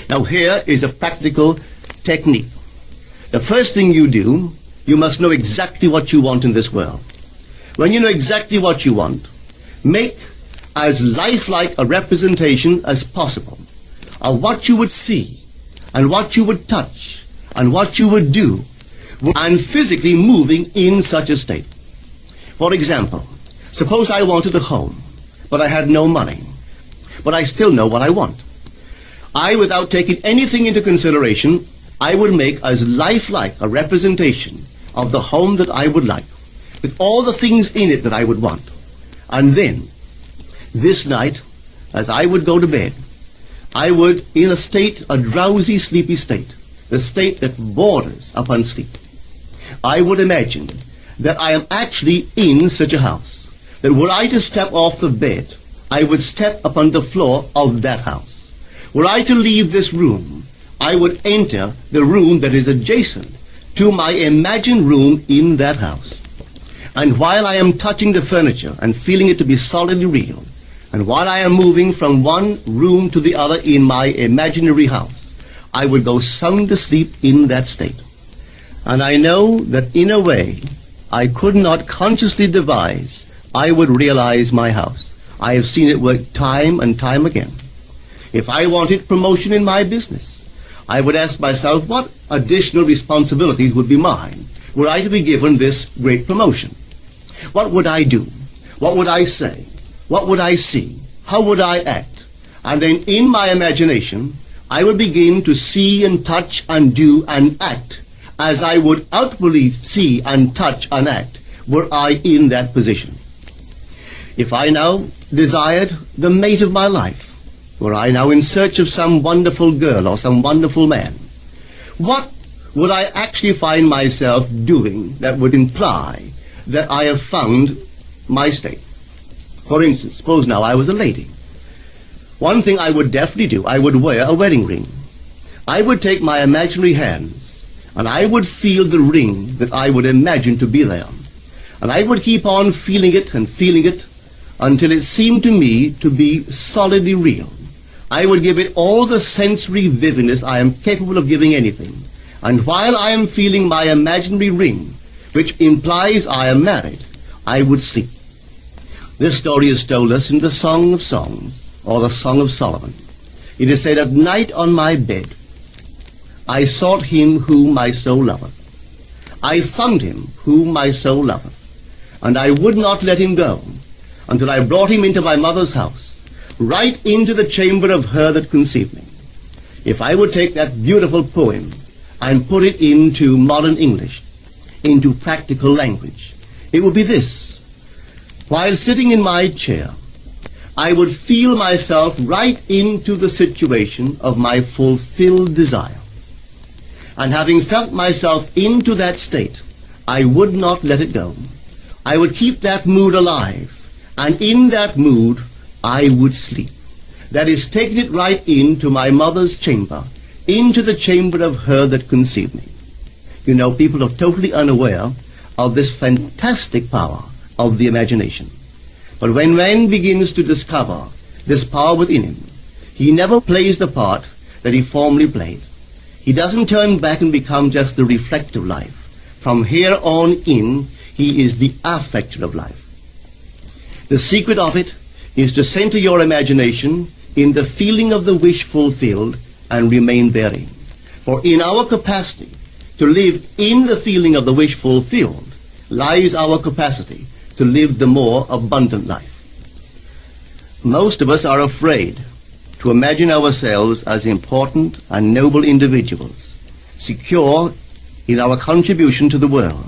Now here is a practical technique. The first thing you do, you must know exactly what you want in this world. When you know exactly what you want, make as lifelike a representation as possible of what you would see and what you would touch and what you would do and physically moving in such a state. For example, suppose I wanted a home, but I had no money, but I still know what I want. Without taking anything into consideration, I would make as lifelike a representation of the home that I would like, with all the things in it that I would want. And then, this night, as I would go to bed, I would, in a drowsy, sleepy state, the state that borders upon sleep, I would imagine that I am actually in such a house, that were I to step off the bed, I would step upon the floor of that house. Were I to leave this room, I would enter the room that is adjacent to my imagined room in that house. And while I am touching the furniture and feeling it to be solidly real, and while I am moving from one room to the other in my imaginary house, I would go sound asleep in that state. And I know that in a way I could not consciously devise, I would realize my house. I have seen it work time and time again. If I wanted promotion in my business, I would ask myself what additional responsibilities would be mine were I to be given this great promotion. What would I do? What would I say? What would I see? How would I act? And then in my imagination, I would begin to see and touch and do and act as I would outwardly see and touch and act were I in that position. If I now desired the mate of my life, were I now in search of some wonderful girl or some wonderful man, what would I actually find myself doing that would imply that I have found my state? For instance, suppose now I was a lady. One thing I would definitely do, I would wear a wedding ring. I would take my imaginary hands and I would feel the ring that I would imagine to be there. And I would keep on feeling it until it seemed to me to be solidly real. I would give it all the sensory vividness I am capable of giving anything. And while I am feeling my imaginary ring, which implies I am married, I would sleep. This story is told us in the Song of Songs, or the Song of Solomon. It is said, "At night on my bed, I sought him whom my soul loveth. I found him whom my soul loveth, and I would not let him go until I brought him into my mother's house, right into the chamber of her that conceived me." If I would take that beautiful poem and put it into modern English, into practical language, it would be this. While sitting in my chair, I would feel myself right into the situation of my fulfilled desire. And having felt myself into that state, I would not let it go. I would keep that mood alive, and in that mood, I would sleep. That is, taking it right into my mother's chamber, into the chamber of her that conceived me. You know, people are totally unaware of this fantastic power of the imagination. But when man begins to discover this power within him, he never plays the part that he formerly played. He doesn't turn back and become just the reflective life. From here on in, he is the affecter of life. The secret of it is to center your imagination in the feeling of the wish fulfilled and remain therein. For in our capacity to live in the feeling of the wish fulfilled lies our capacity to live the more abundant life. Most of us are afraid to imagine ourselves as important and noble individuals, secure in our contribution to the world,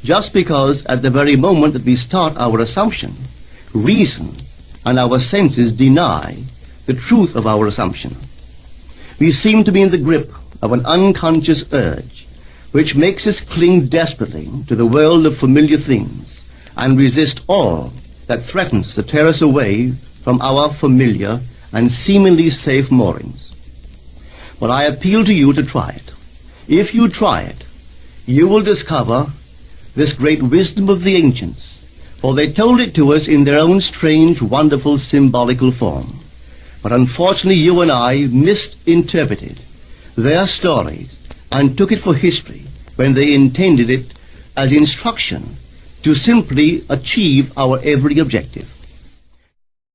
just because at the very moment that we start our assumption, reason and our senses deny the truth of our assumption. We seem to be in the grip of an unconscious urge which makes us cling desperately to the world of familiar things and resist all that threatens to tear us away from our familiar and seemingly safe moorings. But I appeal to you to try it. If you try it, you will discover this great wisdom of the ancients, for they told it to us in their own strange, wonderful, symbolical form. But unfortunately, you and I misinterpreted their stories and took it for history when they intended it as instruction to simply achieve our every objective.